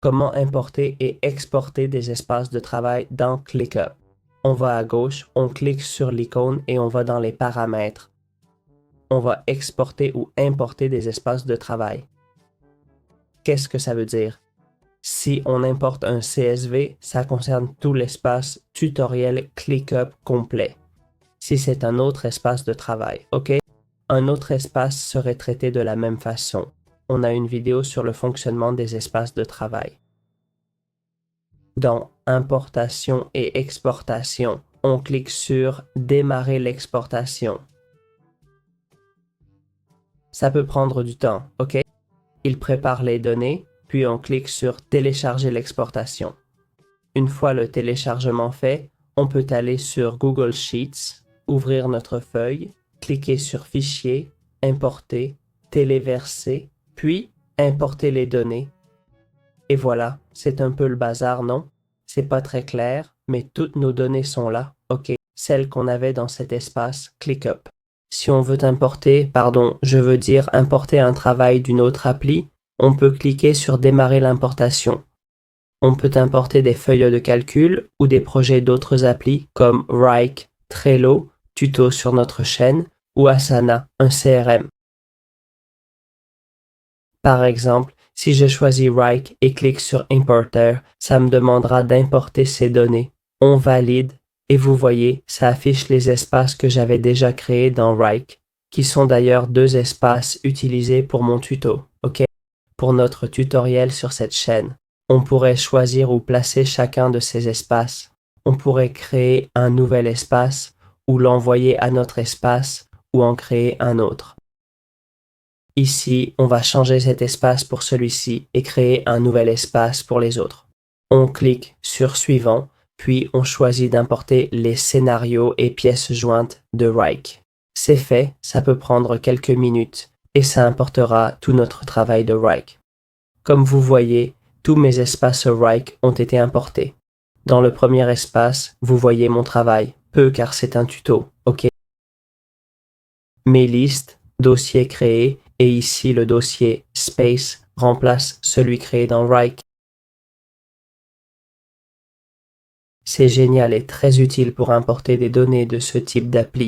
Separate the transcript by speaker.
Speaker 1: Comment importer et exporter des espaces de travail dans ClickUp. On va à gauche, on clique sur l'icône et on va dans les paramètres. On va exporter ou importer des espaces de travail. Qu'est-ce que ça veut dire? Si on importe un CSV, ça concerne tout l'espace tutoriel ClickUp complet. Si c'est un autre espace de travail, OK? Un autre espace serait traité de la même façon. On a une vidéo sur le fonctionnement des espaces de travail. Dans Importation et exportation, on clique sur Démarrer l'exportation. Ça peut prendre du temps, OK? Il prépare les données, puis on clique sur Télécharger l'exportation. Une fois le téléchargement fait, on peut aller sur Google Sheets, ouvrir notre feuille, cliquer sur Fichier, Importer, Téléverser, puis importer les données. Et voilà, c'est un peu le bazar, non? C'est pas très clair, mais toutes nos données sont là, OK, celles qu'on avait dans cet espace ClickUp. Si on veut importer un travail d'une autre appli, on peut cliquer sur Démarrer l'importation. On peut importer des feuilles de calcul ou des projets d'autres applis comme Wrike, Trello, Tuto sur notre chaîne ou Asana, un CRM. Par exemple, si je choisis Wrike et clique sur Importer, ça me demandera d'importer ces données. On valide et vous voyez, ça affiche les espaces que j'avais déjà créés dans Wrike, qui sont d'ailleurs 2 espaces utilisés pour mon tuto, OK? Pour notre tutoriel sur cette chaîne. On pourrait choisir ou placer chacun de ces espaces. On pourrait créer un nouvel espace ou l'envoyer à notre espace ou en créer un autre. Ici, on va changer cet espace pour celui-ci et créer un nouvel espace pour les autres. On clique sur Suivant, puis on choisit d'importer les scénarios et pièces jointes de Wrike. C'est fait, ça peut prendre quelques minutes et ça importera tout notre travail de Wrike. Comme vous voyez, tous mes espaces Wrike ont été importés. Dans le premier espace, vous voyez mon travail, peu car c'est un tuto, OK? Mes listes, dossiers créés, et ici le dossier Space remplace celui créé dans Wrike. C'est génial et très utile pour importer des données de ce type d'appli.